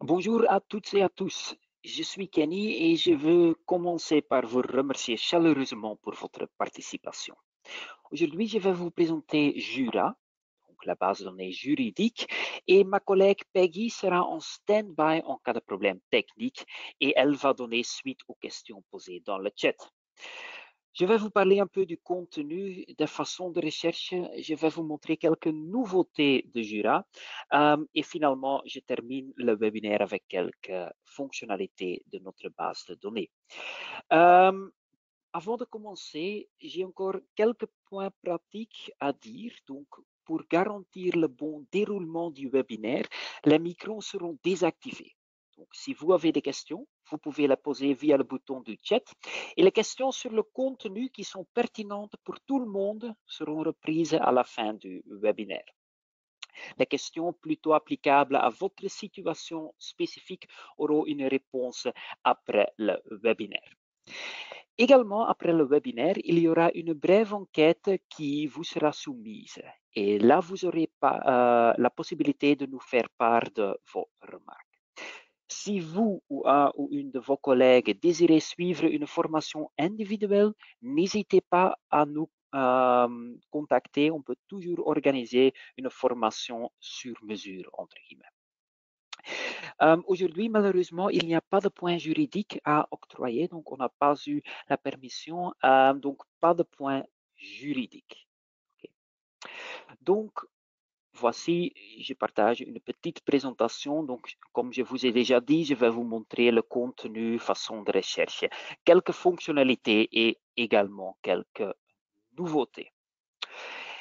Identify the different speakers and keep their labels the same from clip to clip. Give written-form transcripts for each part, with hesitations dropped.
Speaker 1: Bonjour à toutes et à tous. Je suis Kenny et je veux commencer par vous remercier chaleureusement pour votre participation. Aujourd'hui, je vais vous présenter Jura, donc la base de données juridique, et ma collègue Peggy sera en stand-by en cas de problème technique et elle va donner suite aux questions posées dans le chat. Je vais vous parler un peu du contenu, des façons de recherche. Je vais vous montrer quelques nouveautés de Jura. Et finalement, je termine le webinaire avec quelques fonctionnalités de notre base de données. Avant de commencer, j'ai encore quelques points pratiques à dire. Donc, pour garantir le bon déroulement du webinaire, les micros seront désactivés. Donc, si vous avez des questions, vous pouvez les poser via le bouton du chat. Et les questions sur le contenu qui sont pertinentes pour tout le monde seront reprises à la fin du webinaire. Les questions plutôt applicables à votre situation spécifique auront une réponse après le webinaire. Également, après le webinaire, il y aura une brève enquête qui vous sera soumise. Et là, vous aurez la possibilité de nous faire part de vos remarques. Si vous ou un ou une de vos collègues désirez suivre une formation individuelle, n'hésitez pas à nous contacter. On peut toujours organiser une formation sur mesure, entre guillemets. Aujourd'hui, malheureusement, il n'y a pas de point juridique à octroyer, donc on n'a pas eu la permission, donc pas de point juridique. Okay. Donc, voici, je partage une petite présentation. Donc, comme je vous ai déjà dit, je vais vous montrer le contenu, façon de recherche, quelques fonctionnalités et également quelques nouveautés.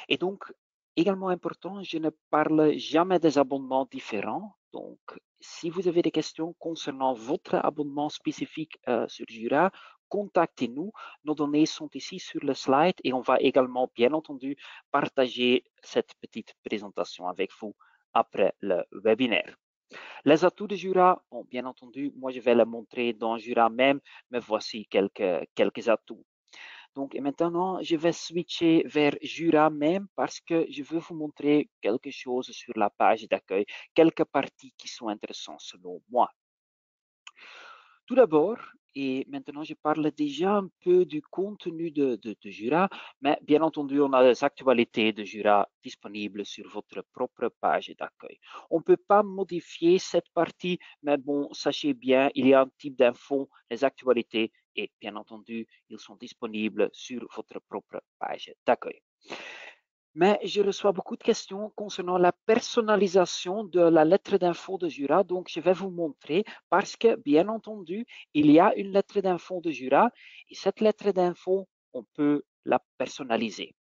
Speaker 1: Et donc, également important, je ne parle jamais des abonnements différents. Donc, si vous avez des questions concernant votre abonnement spécifique sur Jura, contactez-nous. Nos données sont ici sur le slide et on va également, bien entendu, partager cette petite présentation avec vous après le webinaire. Les atouts de Jura, bon, bien entendu, moi je vais les montrer dans Jura même, mais voici quelques atouts. Donc, et maintenant, je vais switcher vers Jura même parce que je veux vous montrer quelque chose sur la page d'accueil, quelques parties qui sont intéressantes selon moi. Tout d'abord, et maintenant je parle déjà un peu du contenu de Jura, mais bien entendu, on a les actualités de Jura disponibles sur votre propre page d'accueil. On ne peut pas modifier cette partie, mais bon, sachez bien, il y a un type d'infos, les actualités, et bien entendu, ils sont disponibles sur votre propre page d'accueil. Mais je reçois beaucoup de questions concernant la personnalisation de la lettre d'info de Jura. Donc, je vais vous montrer parce que, bien entendu, il y a une lettre d'info de Jura et cette lettre d'info, on peut la personnaliser.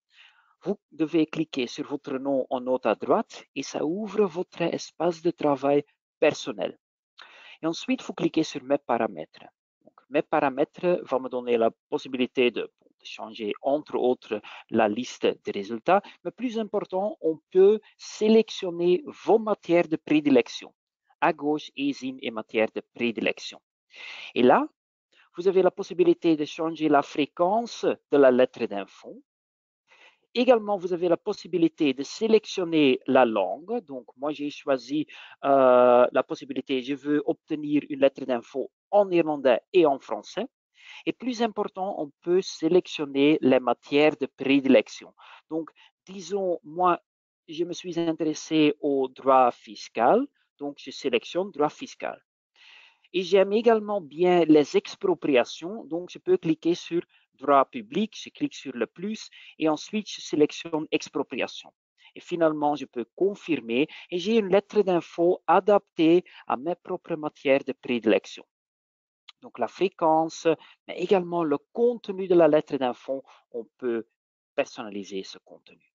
Speaker 1: Vous devez cliquer sur votre nom en haut à droite et ça ouvre votre espace de travail personnel. Et ensuite, vous cliquez sur Mes paramètres. Donc, mes paramètres vont me donner la possibilité de changer, entre autres, la liste des résultats. Mais plus important, on peut sélectionner vos matières de prédilection. À gauche, ESIM et matières de prédilection. Et là, vous avez la possibilité de changer la fréquence de la lettre d'info. Également, vous avez la possibilité de sélectionner la langue. Donc, moi, j'ai choisi la possibilité, je veux obtenir une lettre d'info en néerlandais et en français. Et plus important, on peut sélectionner les matières de prédilection. Donc, disons, moi, je me suis intéressé au droit fiscal, donc je sélectionne droit fiscal. Et j'aime également bien les expropriations, donc je peux cliquer sur droit public, je clique sur le plus et ensuite je sélectionne expropriation. Et finalement, je peux confirmer et j'ai une lettre d'info adaptée à mes propres matières de prédilection. Donc la fréquence, mais également le contenu de la lettre d'info, on peut personnaliser ce contenu.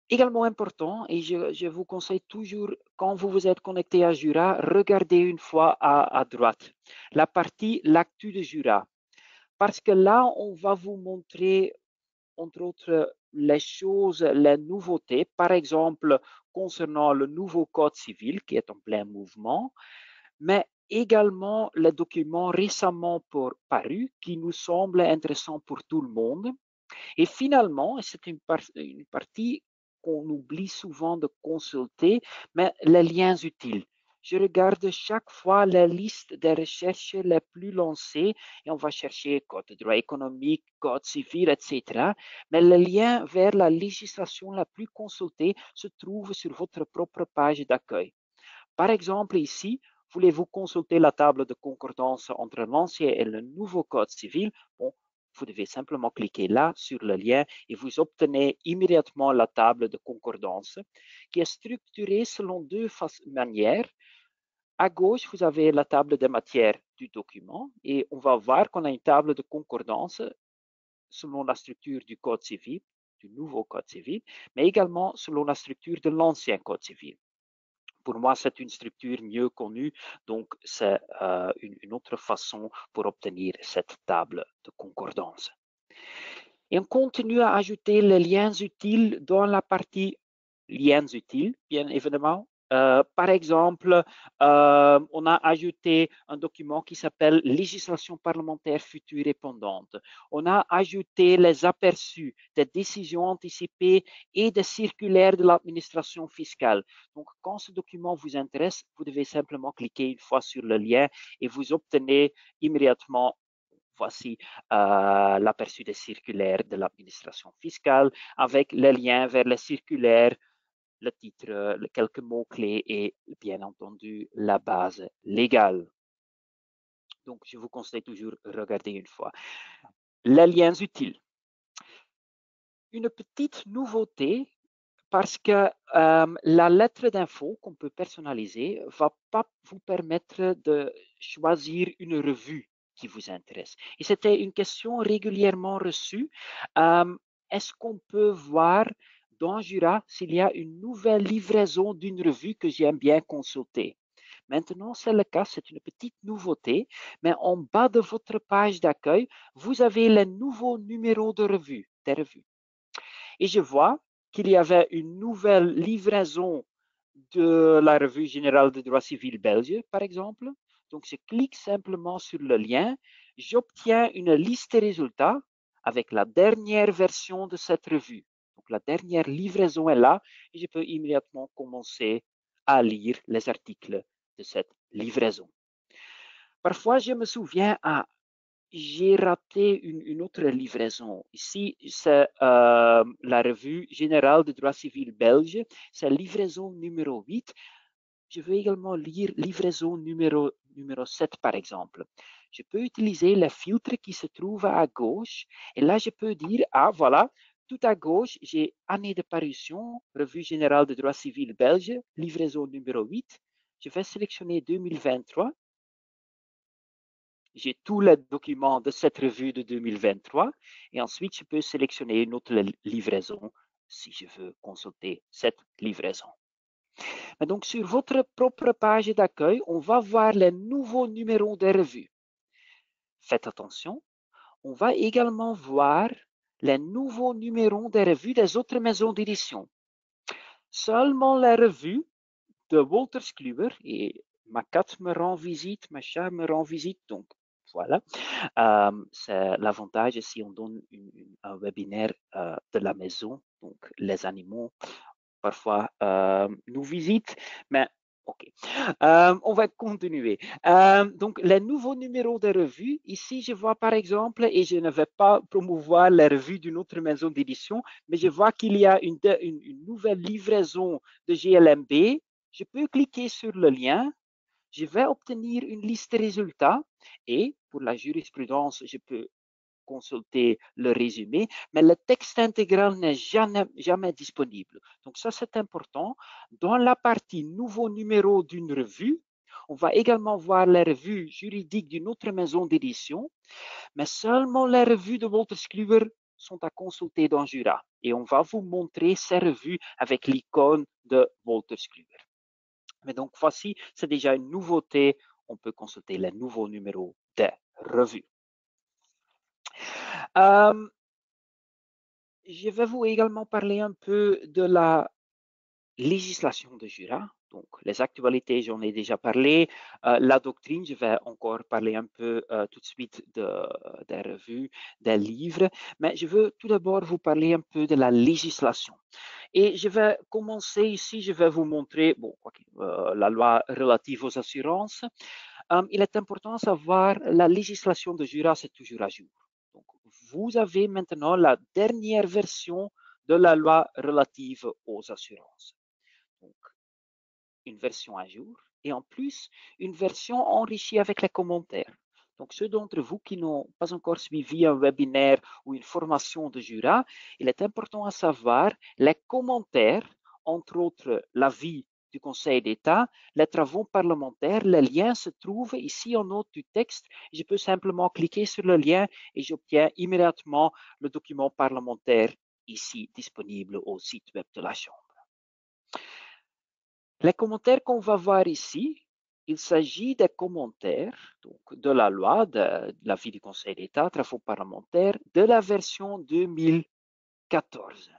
Speaker 1: Également important, et je vous conseille toujours, quand vous vous êtes connecté à Jura, regardez une fois à droite la partie l'actu de Jura. Parce que là, on va vous montrer, entre autres, les choses, les nouveautés, par exemple, concernant le nouveau code civil qui est en plein mouvement, mais également les documents récemment parus qui nous semblent intéressants pour tout le monde. Et finalement, c'est une partie qu'on oublie souvent de consulter, mais les liens utiles. je regarde chaque fois la liste des recherches les plus lancées et on va chercher code de droit économique, code civil, etc. Mais le lien vers la législation la plus consultée se trouve sur votre propre page d'accueil. Par exemple, ici, voulez-vous consulter la table de concordance entre l'ancien et le nouveau code civil? Bon, vous devez simplement cliquer là sur le lien et vous obtenez immédiatement la table de concordance qui est structurée selon deux manières. À gauche, vous avez la table des matières du document et on va voir qu'on a une table de concordance selon la structure du code civil, du nouveau code civil, mais également selon la structure de l'ancien code civil. Pour moi, c'est une structure mieux connue, donc c'est une autre façon pour obtenir cette table de concordance. Et on continue à ajouter les liens utiles dans la partie liens utiles, bien évidemment. Par exemple, on a ajouté un document qui s'appelle législation parlementaire future et pendante. On a ajouté les aperçus des décisions anticipées et des circulaires de l'administration fiscale. Donc, quand ce document vous intéresse, vous devez simplement cliquer une fois sur le lien et vous obtenez immédiatement voici l'aperçu des circulaires de l'administration fiscale avec les liens vers les circulaires, le titre, quelques mots-clés et bien entendu la base légale. Donc, je vous conseille toujours de regarder une fois. Les liens utiles. Une petite nouveauté parce que la lettre d'info qu'on peut personnaliser ne va pas vous permettre de choisir une revue qui vous intéresse. Et c'était une question régulièrement reçue. Est-ce qu'on peut voir dans Jura s'il y a une nouvelle livraison d'une revue que j'aime bien consulter? Maintenant, c'est le cas, c'est une petite nouveauté, mais en bas de votre page d'accueil, vous avez les nouveaux numéros de revue, des revues. Et je vois qu'il y avait une nouvelle livraison de la Revue générale de droit civil belge, par exemple. Donc, je clique simplement sur le lien, j'obtiens une liste des résultats avec la dernière version de cette revue. Donc, la dernière livraison est là et je peux immédiatement commencer à lire les articles de cette livraison. Parfois, je me souviens, j'ai raté une autre livraison. Ici, c'est la Revue générale de droit civil belge. C'est livraison numéro 8. Je veux également lire livraison numéro 7, par exemple. Je peux utiliser le filtre qui se trouve à gauche. Et là, je peux dire, ah voilà, tout à gauche, j'ai année de parution, Revue générale de droit civil belge, livraison numéro 8. Je vais sélectionner 2023. J'ai tous les documents de cette revue de 2023 et ensuite je peux sélectionner une autre livraison si je veux consulter cette livraison. Mais donc sur votre propre page d'accueil, on va voir les nouveaux numéros des revues. Faites attention, on va également voir les nouveaux numéros des revues des autres maisons d'édition. Seulement les revues de Wolters Kluwer, et ma cat me rend visite, ma chat me rend visite, donc voilà. C'est l'avantage si on donne un webinaire de la maison, donc les animaux parfois nous visitent, mais ok. On va continuer. Donc, les nouveaux numéros de revues, ici, je vois par exemple, et je ne vais pas promouvoir les revues d'une autre maison d'édition, mais je vois qu'il y a une nouvelle livraison de GLMB. Je peux cliquer sur le lien. Je vais obtenir une liste de résultats et pour la jurisprudence, je peux consulter le résumé, mais le texte intégral n'est jamais disponible. Donc ça, c'est important. Dans la partie nouveau numéro d'une revue, on va également voir les revues juridiques d'une autre maison d'édition, mais seulement les revues de Wolters Kluwer sont à consulter dans Jura. Et on va vous montrer ces revues avec l'icône de Wolters Kluwer. Mais donc, voici, c'est déjà une nouveauté. On peut consulter les nouveaux numéros des revues. Je vais vous également parler un peu de la législation de Jura. Donc, les actualités, j'en ai déjà parlé. La doctrine, je vais encore parler un peu tout de suite des revues, des livres. Mais je veux tout d'abord vous parler un peu de la législation. Et je vais commencer ici, je vais vous montrer la loi relative aux assurances. Il est important de savoir la législation de Jura, c'est toujours à jour. Donc, vous avez maintenant la dernière version de la loi relative aux assurances. Donc, une version à jour et en plus, une version enrichie avec les commentaires. Donc, ceux d'entre vous qui n'ont pas encore suivi un webinaire ou une formation de Jura, il est important à savoir les commentaires, entre autres l'avis du Conseil d'État, les travaux parlementaires, les liens se trouvent ici en haut du texte. Je peux simplement cliquer sur le lien et j'obtiens immédiatement le document parlementaire ici disponible au site web de la Chambre. Les commentaires qu'on va voir ici, il s'agit des commentaires donc, de la loi, de l'avis du Conseil d'État, travaux parlementaires, de la version 2014.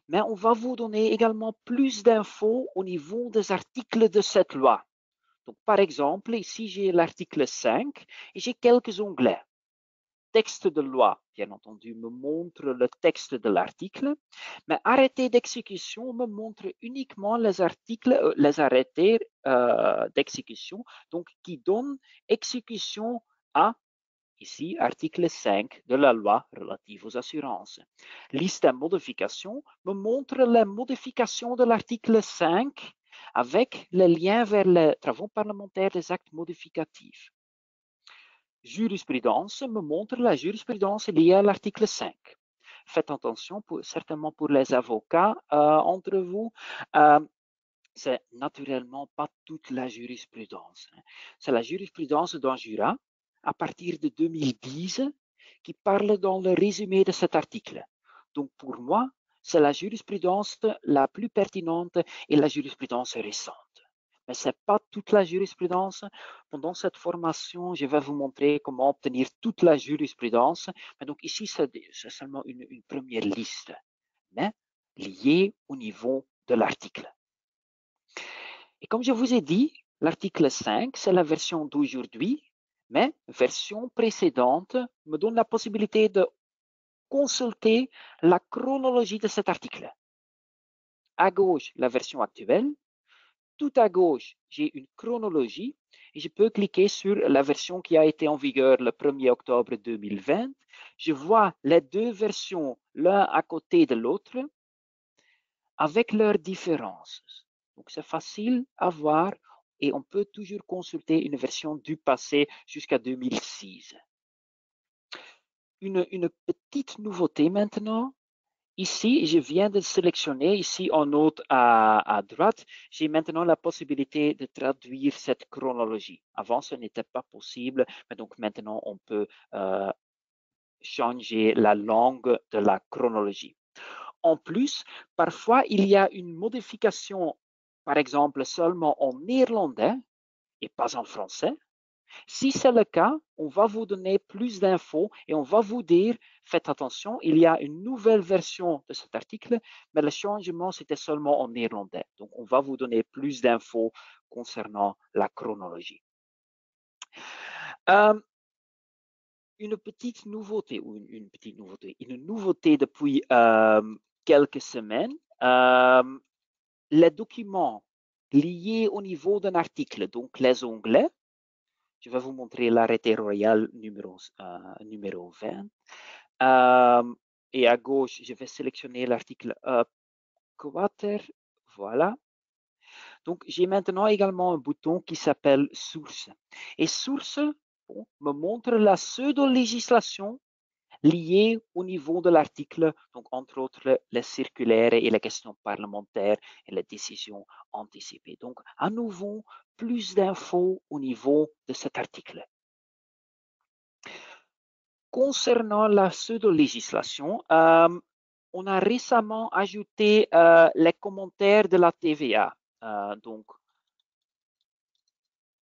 Speaker 1: Mais on va vous donner également plus d'infos au niveau des articles de cette loi. Donc, par exemple, ici j'ai l'article 5 et j'ai quelques onglets. Texte de loi, bien entendu, me montre le texte de l'article, mais arrêté d'exécution me montre uniquement les articles, les arrêtés d'exécution, donc qui donnent exécution à, ici, article 5 de la loi relative aux assurances. Liste de modifications me montre les modifications de l'article 5 avec les liens vers les travaux parlementaires des actes modificatifs. Jurisprudence me montre la jurisprudence liée à l'article 5. Faites attention, certainement pour les avocats entre vous, c'est naturellement pas toute la jurisprudence. C'est la jurisprudence d'un Jura à partir de 2010 qui parle dans le résumé de cet article. Donc pour moi, c'est la jurisprudence la plus pertinente et la jurisprudence récente. Mais ce n'est pas toute la jurisprudence. Pendant cette formation, je vais vous montrer comment obtenir toute la jurisprudence. Mais donc ici, c'est seulement une première liste, mais liée au niveau de l'article. Et comme je vous ai dit, l'article 5, c'est la version d'aujourd'hui, mais version précédente me donne la possibilité de consulter la chronologie de cet article. À gauche, la version actuelle. Tout à gauche, j'ai une chronologie et je peux cliquer sur la version qui a été en vigueur le 1er octobre 2020. Je vois les deux versions l'un à côté de l'autre avec leurs différences. Donc, c'est facile à voir et on peut toujours consulter une version du passé jusqu'à 2006. Une petite nouveauté maintenant. Ici, je viens de sélectionner, ici en note à droite, j'ai maintenant la possibilité de traduire cette chronologie. Avant, ce n'était pas possible, mais donc maintenant, on peut changer la langue de la chronologie. En plus, parfois, il y a une modification, par exemple, seulement en néerlandais et pas en français. Si c'est le cas, on va vous donner plus d'infos et on va vous dire, faites attention, il y a une nouvelle version de cet article, mais le changement, c'était seulement en néerlandais. Donc, on va vous donner plus d'infos concernant la chronologie. Une petite nouveauté, ou une nouveauté depuis quelques semaines, les documents liés au niveau d'un article, donc les onglets. Je vais vous montrer l'arrêté royal numéro 20. Et à gauche, je vais sélectionner l'article quater. Voilà. Donc, j'ai maintenant également un bouton qui s'appelle Source. Et Source me montre la pseudo-législation liée au niveau de l'article, donc entre autres les circulaires et les questions parlementaires et les décisions anticipées. Donc, à nouveau, plus d'infos au niveau de cet article. Concernant la pseudo-législation, on a récemment ajouté les commentaires de la TVA. Donc,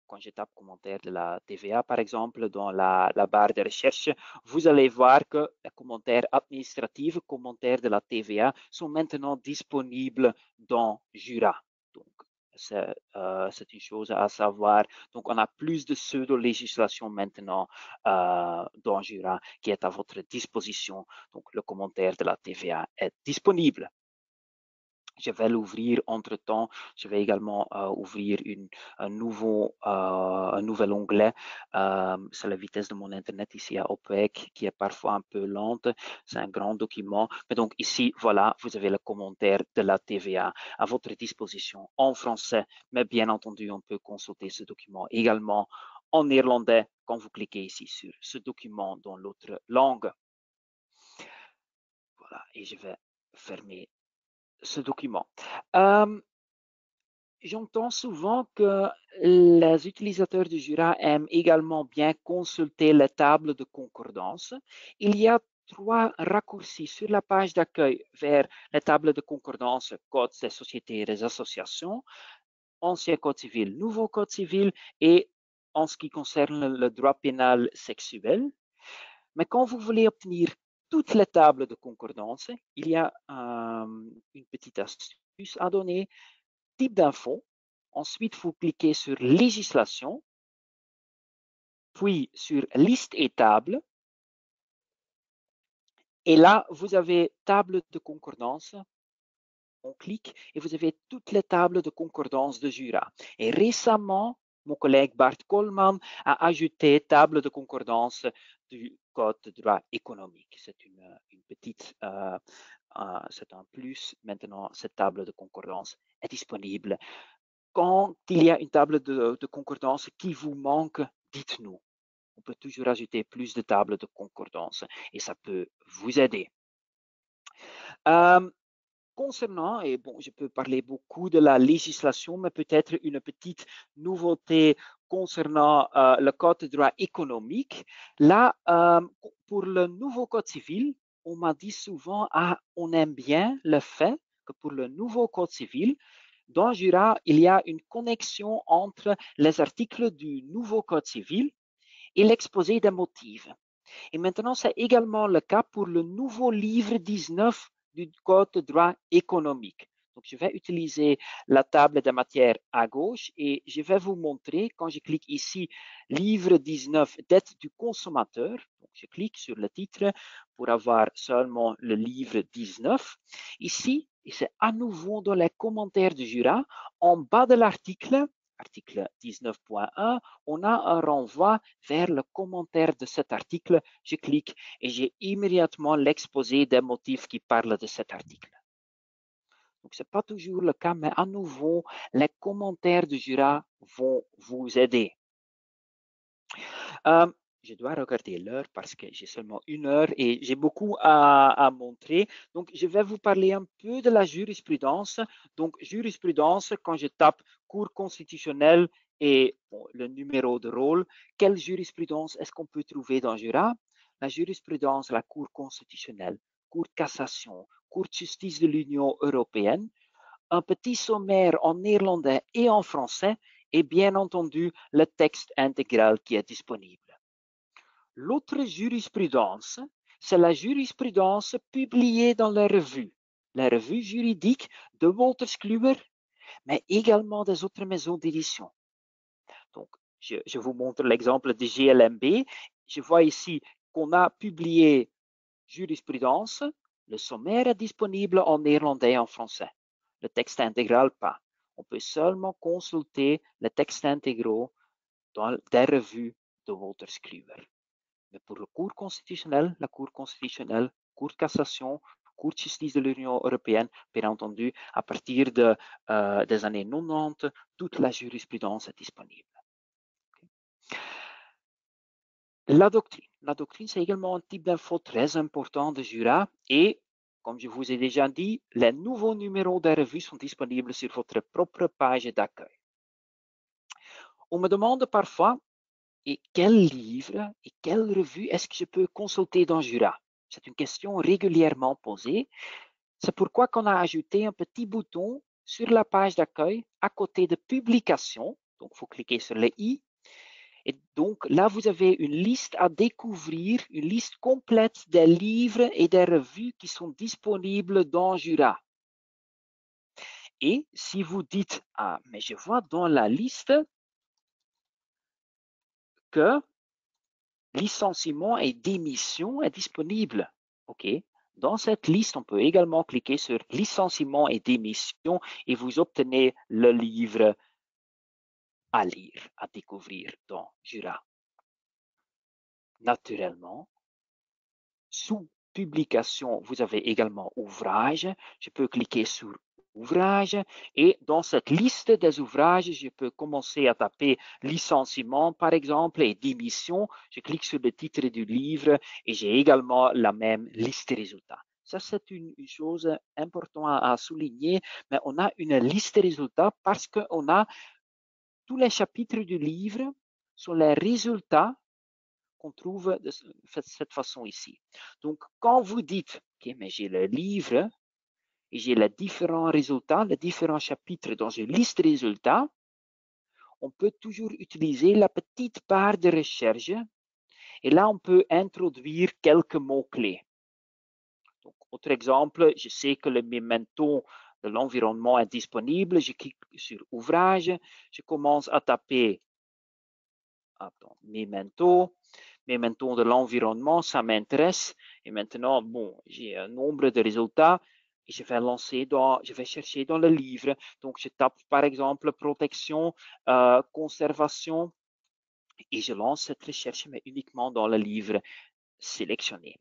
Speaker 1: quand je tape commentaire de la TVA, par exemple, dans la barre de recherche, vous allez voir que les commentaires administratifs, commentaires de la TVA sont maintenant disponibles dans Jura. Donc, c'est une chose à savoir. Donc, on a plus de pseudo-législation maintenant dans Jura qui est à votre disposition. Donc, le commentaire de la TVA est disponible. Je vais l'ouvrir entre-temps. Je vais également ouvrir un nouvel onglet. C'est la vitesse de mon Internet ici à OPEC qui est parfois un peu lente. C'est un grand document. Mais donc ici, voilà, vous avez le commentaire de la TVA à votre disposition en français. Mais bien entendu, on peut consulter ce document également en néerlandais quand vous cliquez ici sur ce document dans l'autre langue. Voilà, et je vais fermer ce document. J'entends souvent que les utilisateurs du Jura aiment également bien consulter les tables de concordance. Il y a 3 raccourcis sur la page d'accueil vers les tables de concordance, code des sociétés et des associations, ancien code civil, nouveau code civil et en ce qui concerne le droit pénal sexuel. Mais quand vous voulez obtenir toutes les tables de concordance, il y a une petite astuce à donner. Type d'info. Ensuite, vous cliquez sur législation, puis sur liste et table. Et là, vous avez table de concordance. On clique et vous avez toutes les tables de concordance de Jura. Et récemment, mon collègue Bart Coleman a ajouté table de concordance du Code de droit économique. C'est une petite, c'est un plus. Maintenant, cette table de concordance est disponible. Quand il y a une table de concordance qui vous manque, dites-nous. On peut toujours ajouter plus de tables de concordance et ça peut vous aider. Concernant, et bon, je peux parler beaucoup de la législation, mais peut-être une petite nouveauté concernant le code de droit économique. Là, pour le nouveau code civil, on m'a dit souvent, ah, on aime bien le fait que pour le nouveau code civil, dans Jura, il y a une connexion entre les articles du nouveau code civil et l'exposé des motifs. Et maintenant, c'est également le cas pour le nouveau livre 19 du Code de droit économique. Donc, je vais utiliser la table de matière à gauche et je vais vous montrer, quand je clique ici, livre 19, dette du consommateur. Donc, je clique sur le titre pour avoir seulement le livre 19. Ici, et c'est à nouveau dans les commentaires du Jura, en bas de l'article, article 19.1, on a un renvoi vers le commentaire de cet article. Je clique et j'ai immédiatement l'exposé des motifs qui parlent de cet article. Donc, ce n'est pas toujours le cas, mais à nouveau, les commentaires du Jura vont vous aider. Je dois regarder l'heure parce que j'ai seulement 1 heure et j'ai beaucoup à montrer. Donc, je vais vous parler un peu de la jurisprudence. Donc, jurisprudence, quand je tape Cour constitutionnelle et bon, le numéro de rôle, quelle jurisprudence est-ce qu'on peut trouver dans Jura? La jurisprudence, la Cour constitutionnelle, Cour de cassation, Cour de justice de l'Union européenne, un petit sommaire en néerlandais et en français et bien entendu le texte intégral qui est disponible. L'autre jurisprudence, c'est la jurisprudence publiée dans la revue juridique de Wolters Kluwer, mais également des autres maisons d'édition. Donc, je vous montre l'exemple de GLMB. Je vois ici qu'on a publié jurisprudence. Le sommaire est disponible en néerlandais et en français. Le texte intégral, pas. On peut seulement consulter les textes intégraux dans des revues de Wolters Kluwer. Mais pour la Cour constitutionnelle, Cour de cassation, Cour de justice de l'Union européenne, bien entendu, à partir des années 90, toute la jurisprudence est disponible. La doctrine, c'est également un type d'info très important de Jura et, comme je vous ai déjà dit, les nouveaux numéros des revues sont disponibles sur votre propre page d'accueil. On me demande parfois, et quel livre et quelle revue est-ce que je peux consulter dans Jura? C'est une question régulièrement posée. C'est pourquoi qu'on a ajouté un petit bouton sur la page d'accueil à côté de publication. Donc, il faut cliquer sur le i. Et donc, là, vous avez une liste à découvrir, une liste complète des livres et des revues qui sont disponibles dans Jura. Et si vous dites, ah, mais je vois dans la liste que licenciement et démission est disponible. OK. Dans cette liste, on peut également cliquer sur licenciement et démission et vous obtenez le livre à lire, à découvrir dans Jura. Naturellement, sous publication, vous avez également ouvrage. Je peux cliquer sur ouvrage et dans cette liste des ouvrages, je peux commencer à taper licenciement par exemple et démission. Je clique sur le titre du livre et j'ai également la même liste des résultats. Ça, c'est une chose importante à souligner, mais on a une liste des résultats parce qu'on a tous les chapitres du livre sont les résultats qu'on trouve de cette façon ici. Donc, quand vous dites, OK, mais j'ai le livre et j'ai les différents résultats, les différents chapitres dans une liste de résultats, on peut toujours utiliser la petite barre de recherche et là, on peut introduire quelques mots-clés. Donc, autre exemple, je sais que le memento de l'environnement est disponible. Je clique sur ouvrage. Je commence à taper memento de l'environnement, ça m'intéresse. Et maintenant, bon, j'ai un nombre de résultats et je vais chercher dans le livre. Donc, je tape par exemple protection, conservation et je lance cette recherche, mais uniquement dans le livre sélectionné.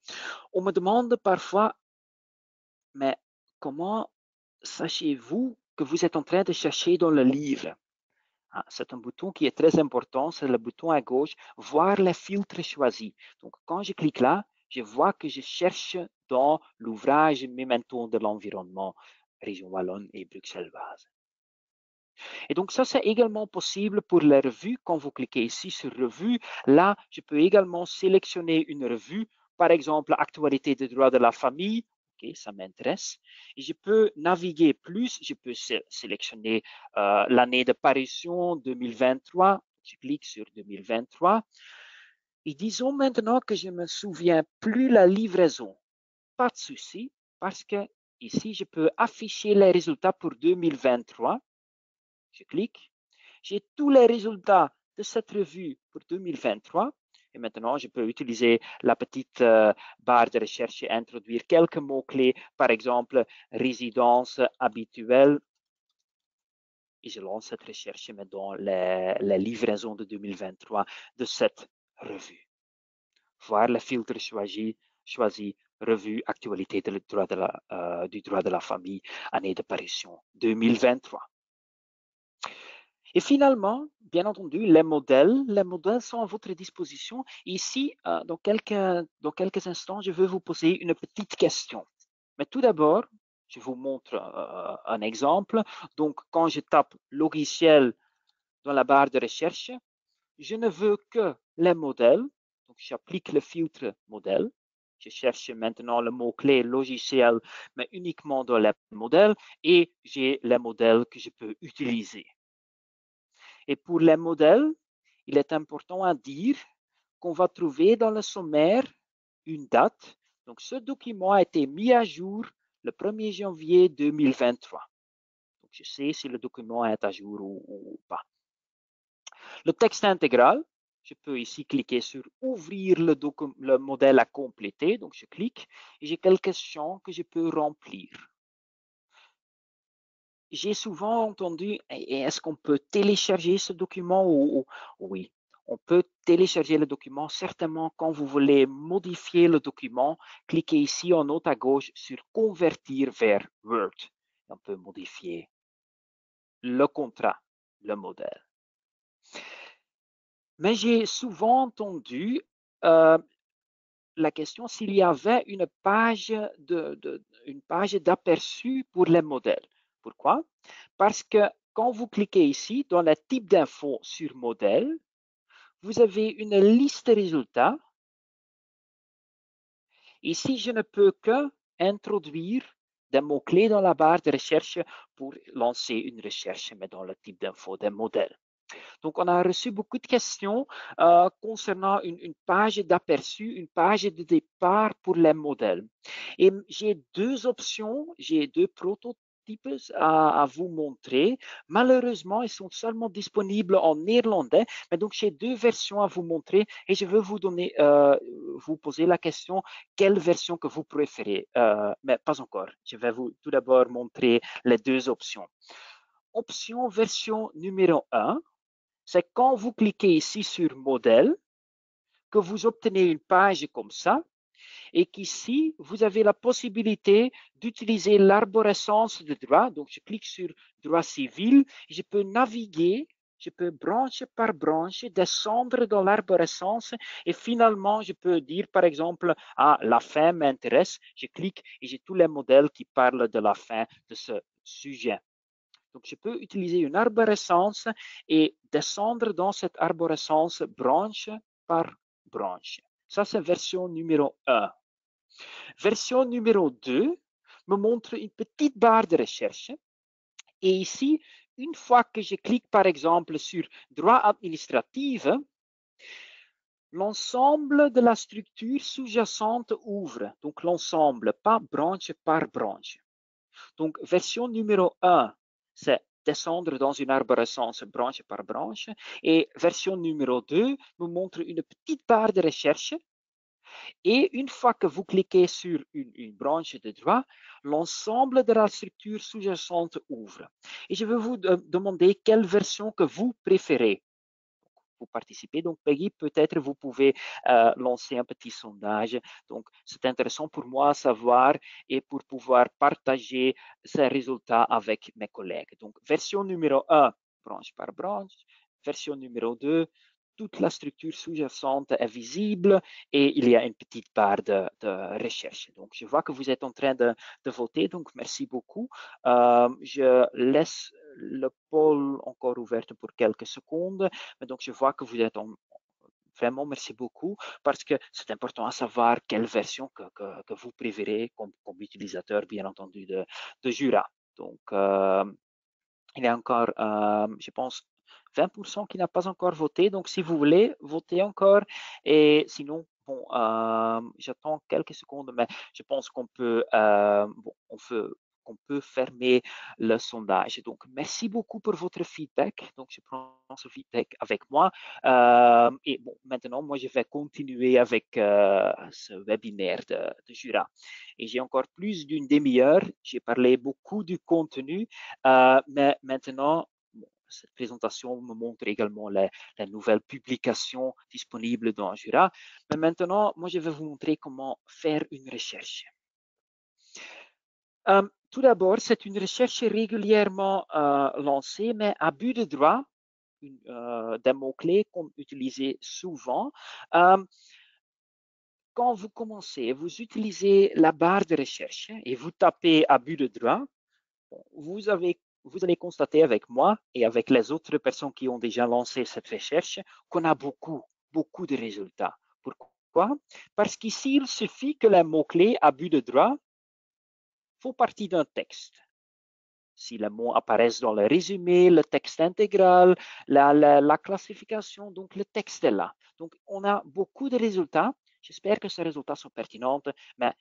Speaker 1: On me demande parfois, mais comment sachez-vous que vous êtes en train de chercher dans le livre? C'est un bouton qui est très important, c'est le bouton à gauche, voir les filtres choisis. Donc, quand je clique là, je vois que je cherche dans l'ouvrage Memento de l'environnement, Région Wallonne et Bruxelles-Vaase. Et donc, ça, c'est également possible pour les revues. Quand vous cliquez ici sur Revue, là, je peux également sélectionner une revue, par exemple, Actualité des droits de la famille. OK, ça m'intéresse. Et je peux naviguer plus, je peux sélectionner l'année de parution 2023. Je clique sur 2023. Et disons maintenant que je ne me souviens plus la livraison. Pas de souci, parce que ici, je peux afficher les résultats pour 2023. Je clique. J'ai tous les résultats de cette revue pour 2023. Et maintenant, je peux utiliser la petite barre de recherche et introduire quelques mots-clés, par exemple, résidence habituelle. Et je lance cette recherche dans les livraisons de 2023 de cette revue. Voir le filtre choisi revue actualité du droit de la famille, année de parution 2023. Et finalement, bien entendu, les modèles sont à votre disposition. Ici, dans quelques instants, je vais vous poser une petite question. Mais tout d'abord, je vous montre un exemple. Donc, quand je tape logiciel dans la barre de recherche, je ne veux que les modèles. Donc, j'applique le filtre modèle. Je cherche maintenant le mot-clé logiciel, mais uniquement dans les modèles. Et j'ai les modèles que je peux utiliser. Et pour les modèles, il est important à dire qu'on va trouver dans le sommaire une date. Donc, ce document a été mis à jour le 1er janvier 2023. Donc, je sais si le document est à jour ou pas. Le texte intégral, je peux ici cliquer sur ouvrir le modèle à compléter. Donc, je clique et j'ai quelques champs que je peux remplir. J'ai souvent entendu, est-ce qu'on peut télécharger ce document oui, on peut télécharger le document. Certainement, quand vous voulez modifier le document, cliquez ici en haut à gauche sur convertir vers Word. On peut modifier le contrat, le modèle. Mais j'ai souvent entendu la question s'il y avait une page d'aperçu pour les modèles. Pourquoi? Parce que quand vous cliquez ici dans le type d'info sur modèle, vous avez une liste de résultats. Ici, je ne peux que introduire des mots-clés dans la barre de recherche pour lancer une recherche, mais dans le type d'info des modèles. Donc, on a reçu beaucoup de questions concernant une page d'aperçu, une page de départ pour les modèles. Et j'ai deux options, j'ai deux prototypes à vous montrer. Malheureusement, ils sont seulement disponibles en néerlandais, mais donc j'ai 2 versions à vous montrer et je veux vous donner, vous poser la question, quelle version que vous préférez? Mais pas encore. Je vais vous tout d'abord montrer les 2 options. Option version numéro 1, c'est quand vous cliquez ici sur modèle, que vous obtenez une page comme ça, et qu'ici, vous avez la possibilité d'utiliser l'arborescence de droit. Donc, je clique sur droit civil, je peux naviguer, je peux branche par branche descendre dans l'arborescence et finalement, je peux dire par exemple, ah, la fin m'intéresse, je clique et j'ai tous les modèles qui parlent de la fin de ce sujet. Donc, je peux utiliser une arborescence et descendre dans cette arborescence branche par branche. Ça, c'est version numéro 1. Version numéro 2 me montre une petite barre de recherche. Et ici, une fois que je clique par exemple sur droit administratif, l'ensemble de la structure sous-jacente ouvre. Donc l'ensemble, pas branche par branche. Donc version numéro 1, c'est descendre dans une arborescence branche par branche. Et version numéro 2 me montre une petite barre de recherche. Et une fois que vous cliquez sur une branche de droit, l'ensemble de la structure sous-jacente ouvre. Et je vais vous demander quelle version que vous préférez. Vous participez. Donc, Peggy, peut-être vous pouvez lancer un petit sondage. Donc, c'est intéressant pour moi à savoir et pour pouvoir partager ces résultats avec mes collègues. Donc, version numéro 1, branche par branche. Version numéro 2, toute la structure sous-jacente est visible et il y a une petite barre de recherche. Donc, je vois que vous êtes en train de voter, donc merci beaucoup. Je laisse le poll encore ouvert pour quelques secondes. Mais donc, je vois que vous êtes vraiment, merci beaucoup, parce que c'est important à savoir quelle version que vous préférez comme utilisateur, bien entendu, de Jura. Donc, il y a encore, je pense, 20% qui n'a pas encore voté. Donc, si vous voulez, votez encore. Et sinon, bon, j'attends quelques secondes, mais je pense qu'on peut, bon, on peut fermer le sondage. Donc, merci beaucoup pour votre feedback. Donc, je prends ce feedback avec moi. Et bon, maintenant, moi, je vais continuer avec ce webinaire de Jura. Et j'ai encore plus d'une demi-heure. J'ai parlé beaucoup du contenu, mais maintenant, cette présentation me montre également les nouvelles publications disponibles dans Jura. Mais maintenant, moi, je vais vous montrer comment faire une recherche. Tout d'abord, c'est une recherche régulièrement lancée, mais à but de droit, des mots-clés qu'on utilise souvent. Quand vous commencez, vous utilisez la barre de recherche et vous tapez à but de droit, vous allez constater avec moi et avec les autres personnes qui ont déjà lancé cette recherche qu'on a beaucoup de résultats. Pourquoi? Parce qu'ici, il suffit que les mots-clés à but de droit font partie d'un texte. Si les mots apparaissent dans le résumé, le texte intégral, la classification, donc le texte est là. Donc, on a beaucoup de résultats. J'espère que ces résultats sont pertinents, mais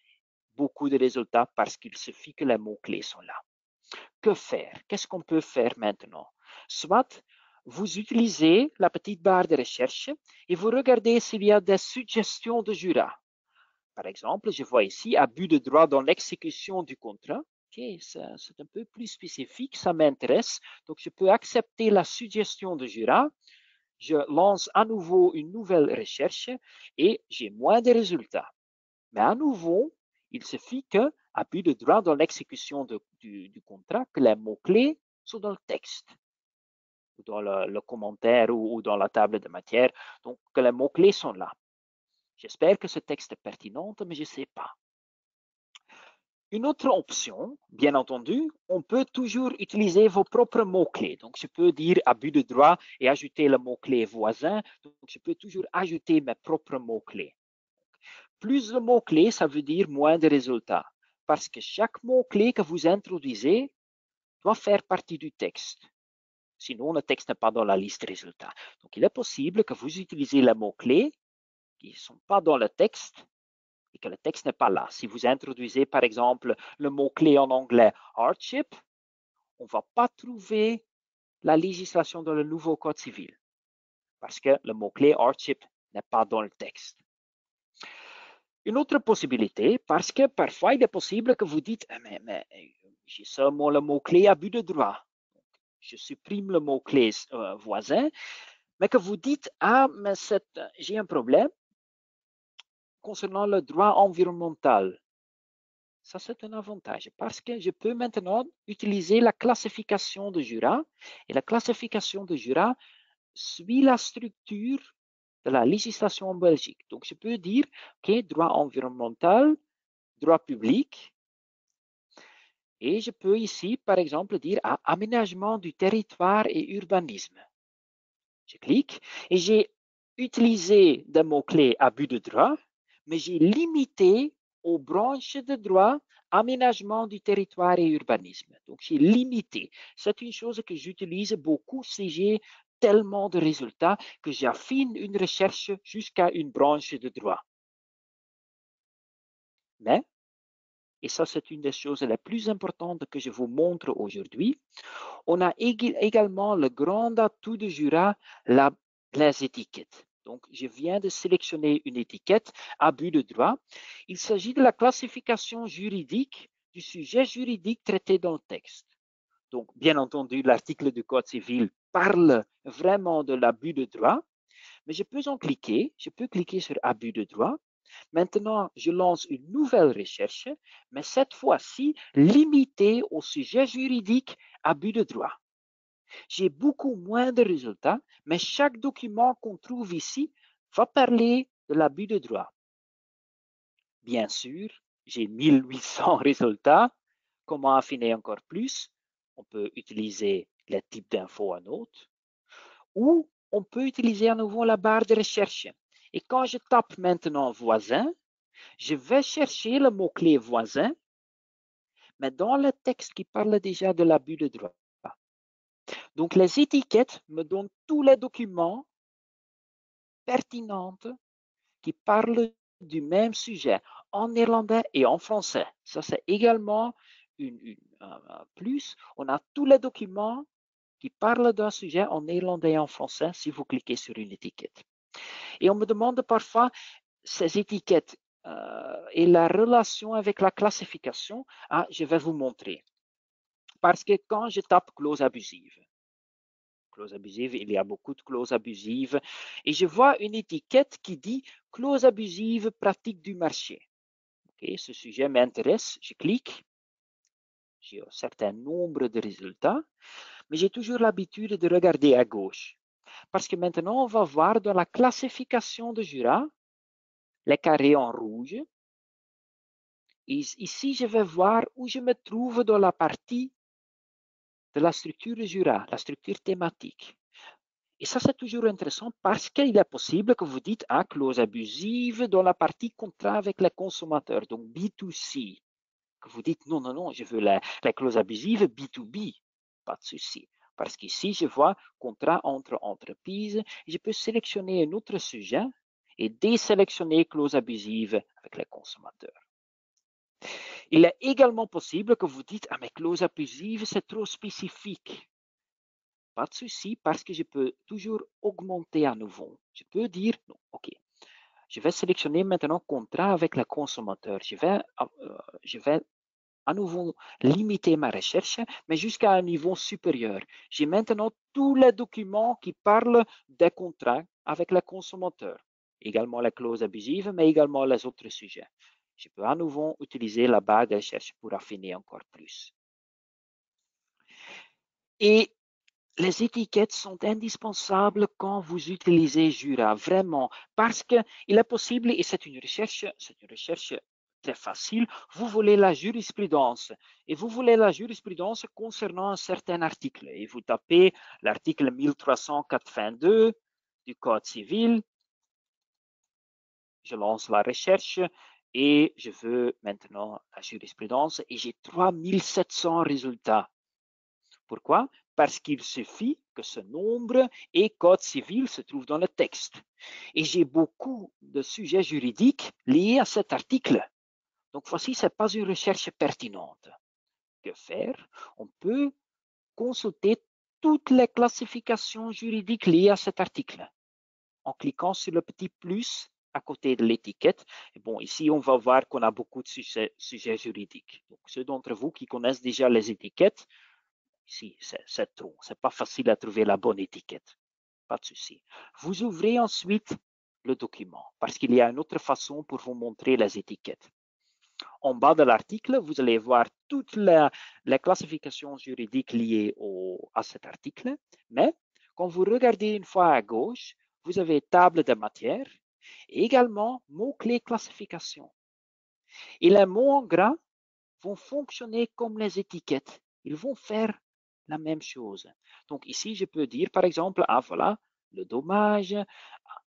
Speaker 1: beaucoup de résultats parce qu'il suffit que les mots-clés sont là. Que faire? Qu'est-ce qu'on peut faire maintenant? Soit vous utilisez la petite barre de recherche et vous regardez s'il y a des suggestions de Jura. Par exemple, je vois ici abus de droit dans l'exécution du contrat. Ok, c'est un peu plus spécifique, ça m'intéresse. Donc, je peux accepter la suggestion de Jura. Je lance à nouveau une nouvelle recherche et j'ai moins de résultats. Mais à nouveau, il suffit que, abus de droit dans l'exécution du contrat, que les mots-clés sont dans le texte, ou dans le commentaire ou dans la table de matière. Donc, que les mots-clés sont là. J'espère que ce texte est pertinent, mais je ne sais pas. Une autre option, bien entendu, on peut toujours utiliser vos propres mots-clés. Donc, je peux dire abus de droit et ajouter le mot-clé voisin. Donc, je peux toujours ajouter mes propres mots-clés. Plus de mots-clés, ça veut dire moins de résultats. Parce que chaque mot-clé que vous introduisez doit faire partie du texte. Sinon, le texte n'est pas dans la liste résultats. Donc, il est possible que vous utilisez les mots-clés qui ne sont pas dans le texte et que le texte n'est pas là. Si vous introduisez, par exemple, le mot-clé en anglais hardship, on ne va pas trouver la législation dans le nouveau code civil parce que le mot-clé hardship n'est pas dans le texte. Une autre possibilité, parce que parfois il est possible que vous dites, mais j'ai seulement le mot-clé abus de droit. Je supprime le mot-clé voisin, mais que vous dites, ah, mais j'ai un problème concernant le droit environnemental. Ça, c'est un avantage parce que je peux maintenant utiliser la classification de Jura et la classification de Jura suit la structure de la législation en Belgique. Donc, je peux dire, OK, droit environnemental, droit public, et je peux ici, par exemple, dire aménagement du territoire et urbanisme. Je clique et j'ai utilisé des mots-clés abus de droit, mais j'ai limité aux branches de droit aménagement du territoire et urbanisme. Donc, j'ai limité. C'est une chose que j'utilise beaucoup si j'ai tellement de résultats que j'affine une recherche jusqu'à une branche de droit. Mais, et ça c'est une des choses les plus importantes que je vous montre aujourd'hui, on a également le grand atout de Jura, les étiquettes. Donc, je viens de sélectionner une étiquette abus de droit. Il s'agit de la classification juridique du sujet juridique traité dans le texte. Donc, bien entendu, l'article du Code civil parle vraiment de l'abus de droit, mais je peux cliquer sur abus de droit. Maintenant, je lance une nouvelle recherche, mais cette fois-ci limitée au sujet juridique abus de droit. J'ai beaucoup moins de résultats, mais chaque document qu'on trouve ici va parler de l'abus de droit. Bien sûr, j'ai 1800 résultats. Comment affiner encore plus? On peut utiliser les types d'infos en autre, ou on peut utiliser à nouveau la barre de recherche. Et quand je tape maintenant voisin, je vais chercher le mot-clé voisin, mais dans le texte qui parle déjà de l'abus de droit. Donc, les étiquettes me donnent tous les documents pertinents qui parlent du même sujet en néerlandais et en français. Ça, c'est également un plus. On a tous les documents qui parlent d'un sujet en néerlandais et en français si vous cliquez sur une étiquette. Et on me demande parfois ces étiquettes et la relation avec la classification. Ah, je vais vous montrer. Parce que quand je tape clause abusive, il y a beaucoup de clauses abusives, et je vois une étiquette qui dit clause abusive pratique du marché. Okay, ce sujet m'intéresse, je clique, j'ai un certain nombre de résultats, mais j'ai toujours l'habitude de regarder à gauche. Parce que maintenant, on va voir dans la classification de Jura, les carrés en rouge. Et ici, je vais voir où je me trouve dans la partie de la structure Jura, la structure thématique. Et ça, c'est toujours intéressant parce qu'il est possible que vous dites clause abusive dans la partie contrat avec les consommateurs, donc B2C. Que vous dites non, je veux la clause abusive B2B. Pas de souci. Parce qu'ici, je vois contrat entre entreprises. Je peux sélectionner un autre sujet et désélectionner clause abusive avec les consommateurs. Il est également possible que vous dites mais clause abusive, c'est trop spécifique. Pas de souci parce que je peux toujours augmenter à nouveau. Je peux dire, non, OK, je vais sélectionner maintenant contrat avec le consommateur. Je vais à nouveau limiter ma recherche, mais jusqu'à un niveau supérieur. J'ai maintenant tous les documents qui parlent des contrats avec le consommateur. Également les clauses abusives, mais également les autres sujets. Je peux à nouveau utiliser la barre de recherche pour affiner encore plus. Et les étiquettes sont indispensables quand vous utilisez Jura, vraiment, parce qu'il est possible, et c'est une recherche très facile, vous voulez la jurisprudence, et vous voulez la jurisprudence concernant un certain article, et vous tapez l'article 1382 du Code civil, je lance la recherche, et je veux maintenant la jurisprudence, et j'ai 3700 résultats. Pourquoi? Parce qu'il suffit que ce nombre et code civil se trouve dans le texte. Et j'ai beaucoup de sujets juridiques liés à cet article. Donc voici, ce n'est pas une recherche pertinente. Que faire? On peut consulter toutes les classifications juridiques liées à cet article en cliquant sur le petit plus à côté de l'étiquette. Et bon, ici, on va voir qu'on a beaucoup de sujets juridiques. Donc, ceux d'entre vous qui connaissent déjà les étiquettes, ici, c'est trop. C'est pas facile à trouver la bonne étiquette. Pas de souci. Vous ouvrez ensuite le document parce qu'il y a une autre façon pour vous montrer les étiquettes. En bas de l'article, vous allez voir toutes les classifications juridiques liées à cet article. Mais quand vous regardez une fois à gauche, vous avez table de matière et également mots-clés classification. Et les mots en gras vont fonctionner comme les étiquettes. Ils vont faire la même chose. Donc ici, je peux dire par exemple, ah voilà, le dommage,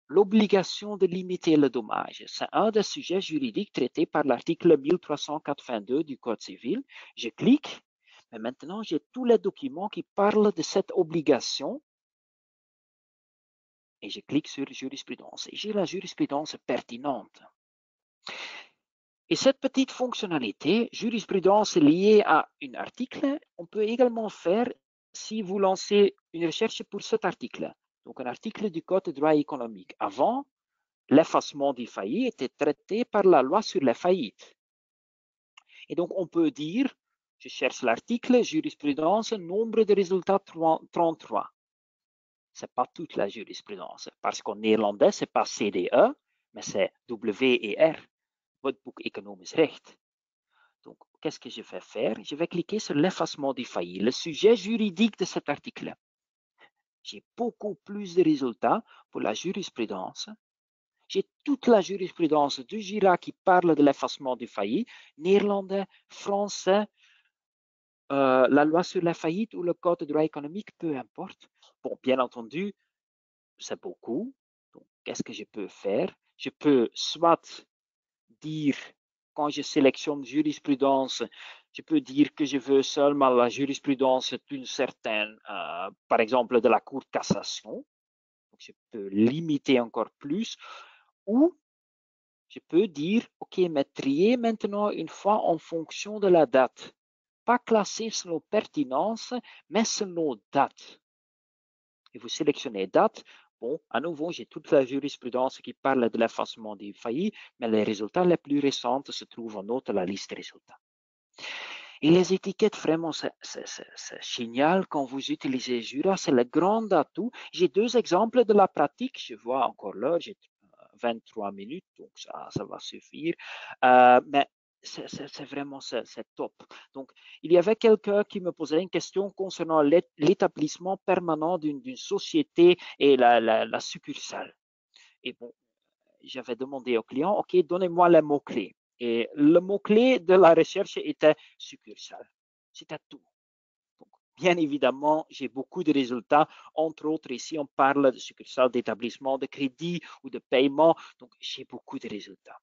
Speaker 1: l'obligation de limiter le dommage. C'est un des sujets juridiques traités par l'article 1382 du Code civil. Je clique, mais maintenant j'ai tous les documents qui parlent de cette obligation. Et je clique sur jurisprudence. Et j'ai la jurisprudence pertinente. Et cette petite fonctionnalité, jurisprudence liée à un article, on peut également faire si vous lancez une recherche pour cet article. Donc un article du Code de droit économique. Avant, l'effacement du failli était traité par la loi sur les faillites. Et donc, on peut dire, je cherche l'article, jurisprudence, nombre de résultats 33. Ce n'est pas toute la jurisprudence, parce qu'en néerlandais, ce n'est pas CDE, mais c'est W et R, Wetboek Economisch Recht. Donc, qu'est-ce que je vais faire? Je vais cliquer sur l'effacement du failli, le sujet juridique de cet article. J'ai beaucoup plus de résultats pour la jurisprudence. J'ai toute la jurisprudence du JIRA qui parle de l'effacement du failli, néerlandais, français, la loi sur la faillite ou le code de droit économique, peu importe. Bon, bien entendu, c'est beaucoup. Donc, qu'est-ce que je peux faire? Je peux soit dire, quand je sélectionne jurisprudence, je peux dire que je veux seulement la jurisprudence d'une certaine, par exemple, de la Cour de cassation. Donc, je peux limiter encore plus. Ou je peux dire, OK, mais trier maintenant une fois en fonction de la date. Pas classer selon pertinence, mais selon date. Et vous sélectionnez date. Bon, à nouveau, j'ai toute la jurisprudence qui parle de l'effacement des faillis, mais les résultats les plus récents se trouvent en haut de la liste des résultats. Et les étiquettes, vraiment, c'est génial quand vous utilisez Jura, c'est le grand atout. J'ai deux exemples de la pratique, je vois encore l'heure, j'ai 23 minutes, donc ça va suffire. Mais c'est vraiment c'est top. Donc, il y avait quelqu'un qui me posait une question concernant l'établissement permanent d'une société et la succursale. Et bon, j'avais demandé au client, OK, donnez-moi les mots-clés. Et le mot-clé de la recherche était succursale. C'était tout. Donc, bien évidemment, j'ai beaucoup de résultats. Entre autres, ici, on parle de succursale d'établissement de crédit ou de paiement. Donc, j'ai beaucoup de résultats.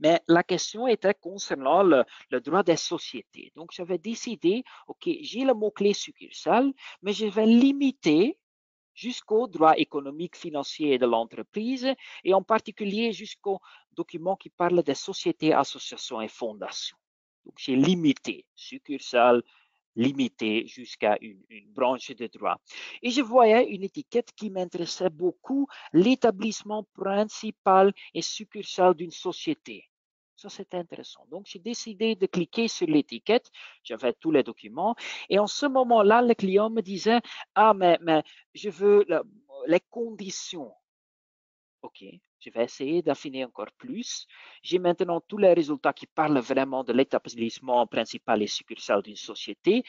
Speaker 1: Mais la question était concernant le droit des sociétés. Donc, j'avais décidé, OK, j'ai le mot-clé succursale, mais je vais limiter jusqu'au droit économique, financier de l'entreprise et en particulier jusqu'aux documents qui parlent des sociétés, associations et fondations. Donc, j'ai limité succursale, limité jusqu'à une branche de droit. Et je voyais une étiquette qui m'intéressait beaucoup, l'établissement principal et succursale d'une société. Ça, c'est intéressant. Donc, j'ai décidé de cliquer sur l'étiquette. J'avais tous les documents. Et en ce moment-là, le client me disait, ah, mais je veux les conditions. OK, je vais essayer d'affiner encore plus. J'ai maintenant tous les résultats qui parlent vraiment de l'établissement principal et succursale d'une société.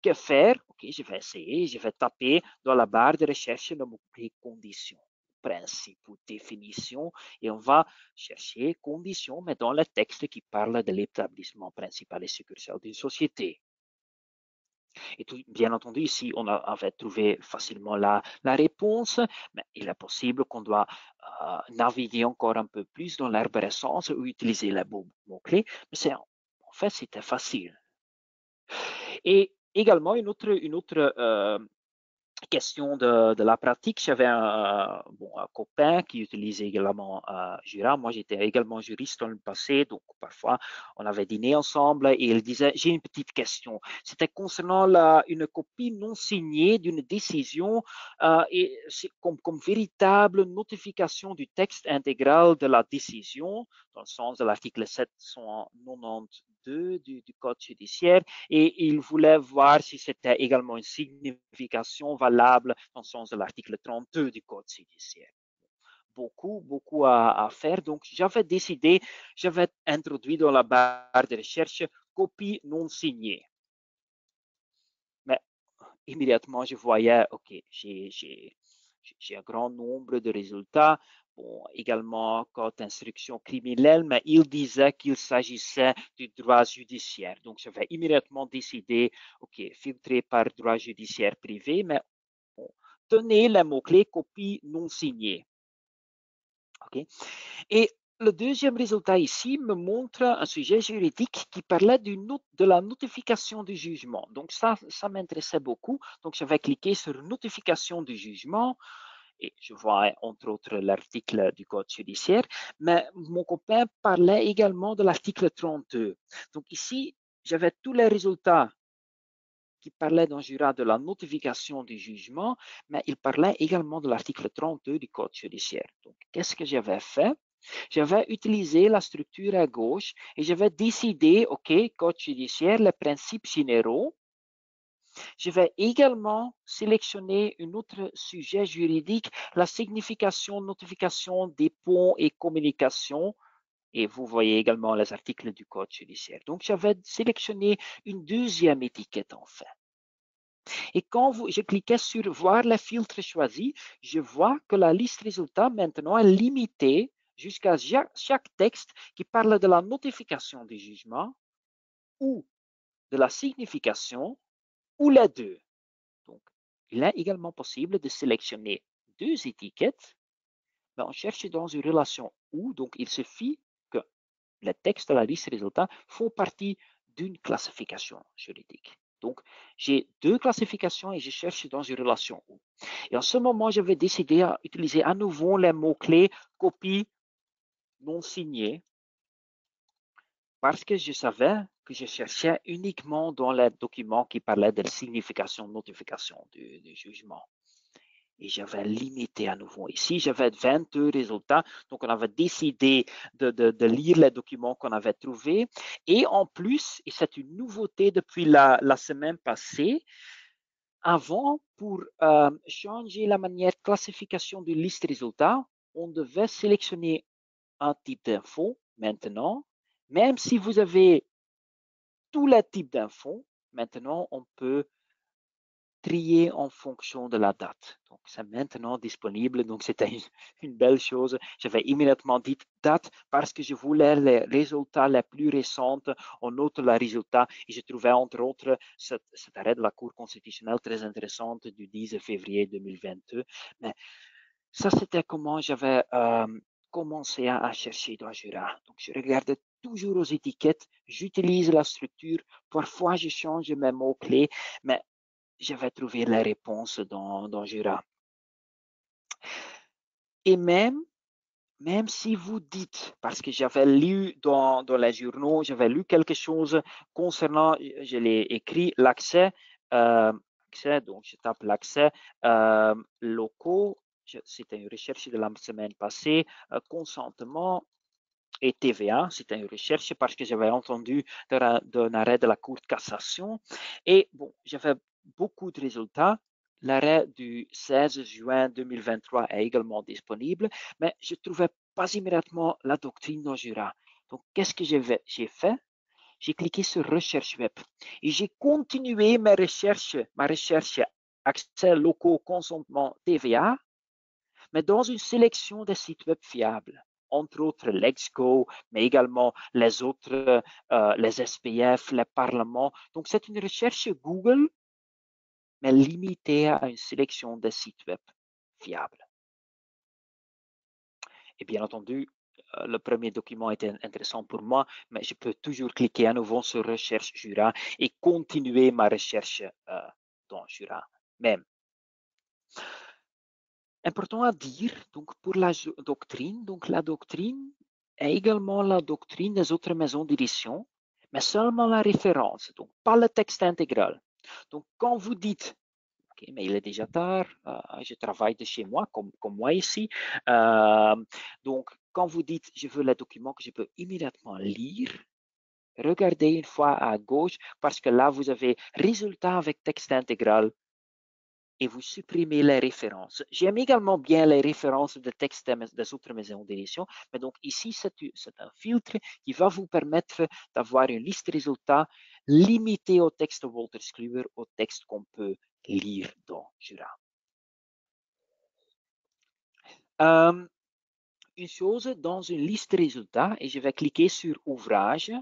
Speaker 1: Que faire? OK, je vais essayer. Je vais taper dans la barre de recherche le mot-clé conditions, principe ou définition et on va chercher conditions, mais dans le texte qui parle de l'établissement principal et succursale d'une société. Et tout, bien entendu, ici, on avait trouvé facilement la réponse, mais il est possible qu'on doit naviguer encore un peu plus dans l'arborescence ou utiliser les mots-clés, mais en fait, c'était facile. Et également, une autre question de la pratique, j'avais un copain qui utilisait également Jira. Moi, j'étais également juriste dans le passé, donc parfois on avait dîné ensemble et il disait, j'ai une petite question. C'était concernant une copie non signée d'une décision et comme véritable notification du texte intégral de la décision, dans le sens de l'article 792 du Code judiciaire, et il voulait voir si c'était également une signification valable dans le sens de l'article 32 du Code judiciaire. Beaucoup à faire. Donc, j'avais décidé, j'avais introduit dans la barre de recherche copie non signée. Mais immédiatement, je voyais, OK, j'ai un grand nombre de résultats. Bon, également code d'instruction criminelle, mais il disait qu'il s'agissait du droit judiciaire. Donc, j'avais immédiatement décidé, OK, filtrer par droit judiciaire privé, mais bon, tenez les mots-clés copie non signée. OK. Et le deuxième résultat ici me montre un sujet juridique qui parlait de la notification du jugement. Donc ça m'intéressait beaucoup. Donc je vais cliquer sur notification du jugement et je vois entre autres l'article du Code judiciaire. Mais mon copain parlait également de l'article 32. Donc ici, j'avais tous les résultats qui parlaient dans Jura de la notification du jugement, mais il parlait également de l'article 32 du Code judiciaire. Donc qu'est-ce que j'avais fait? J'avais utilisé la structure à gauche et j'avais décidé, OK, code judiciaire, les principes généraux. Je vais également sélectionner un autre sujet juridique, la signification, notification, dépôt et communication. Et vous voyez également les articles du code judiciaire. Donc, j'avais sélectionné une deuxième étiquette en fait. Et quand je cliquais sur voir les filtres choisis, je vois que la liste résultats maintenant est limitée jusqu'à chaque texte qui parle de la notification du jugement ou de la signification ou les deux. Donc, il est également possible de sélectionner deux étiquettes, mais on cherche dans une relation ou, donc il suffit que les textes de la liste résultats font partie d'une classification juridique. Donc, j'ai deux classifications et je cherche dans une relation où. Et en ce moment, je vais décider à utiliser à nouveau les mots-clés copie non signée parce que je savais que je cherchais uniquement dans les documents qui parlaient de la signification, notification du jugement. Et j'avais limité à nouveau. Ici, j'avais 22 résultats. Donc, on avait décidé de lire les documents qu'on avait trouvés. Et en plus, et c'est une nouveauté depuis la semaine passée, avant, pour changer la manière de classification de liste résultats, on devait sélectionner un type d'info. Maintenant, même si vous avez tous les types d'infos, maintenant, on peut trier en fonction de la date. Donc, c'est maintenant disponible. Donc, c'était une belle chose. J'avais immédiatement dit date parce que je voulais les résultats les plus récents en autre les résultats. Et je trouvais entre autres cet arrêt de la Cour constitutionnelle très intéressante du 10 février 2022. Mais ça, c'était comment j'avais commencé à chercher dans Jura. Donc, je regardais toujours aux étiquettes, j'utilise la structure, parfois je change mes mots-clés, mais je vais trouver la réponse dans Jura. Et même si vous dites, parce que j'avais lu dans les journaux, j'avais lu quelque chose concernant, je l'ai écrit, l'accès, donc je tape l'accès locaux, c'était une recherche de la semaine passée, consentement et TVA, c'était une recherche parce que j'avais entendu d'un arrêt de la Cour de cassation. Et bon, j'avais beaucoup de résultats. L'arrêt du 16 juin 2023 est également disponible, mais je ne trouvais pas immédiatement la doctrine dans Jura. Donc, qu'est-ce que j'ai fait? J'ai cliqué sur Recherche web et j'ai continué ma recherche accès locaux, consentement, TVA, mais dans une sélection des sites web fiables, entre autres Lexco, mais également les autres, les SPF, les parlements. Donc, c'est une recherche Google, mais limitée à une sélection des sites web fiables. Et bien entendu, le premier document était intéressant pour moi, mais je peux toujours cliquer à nouveau sur Recherche Jura et continuer ma recherche dans Jura même. Important à dire, donc pour la doctrine, donc la doctrine est également la doctrine des autres maisons d'édition, mais seulement la référence, donc pas le texte intégral. Donc quand vous dites, ok, mais il est déjà tard, je travaille de chez moi, comme moi ici, donc quand vous dites, je veux le document que je peux immédiatement lire, regardez une fois à gauche, parce que là, vous avez résultat avec texte intégral et vous supprimez les références. J'aime également bien les références de textes des autres maisons d'édition, mais donc ici, c'est un filtre qui va vous permettre d'avoir une liste de résultats limitée au texte Wolters Kluwer, au texte qu'on peut lire dans Jura. Une chose dans une liste de résultats, et je vais cliquer sur Ouvrage,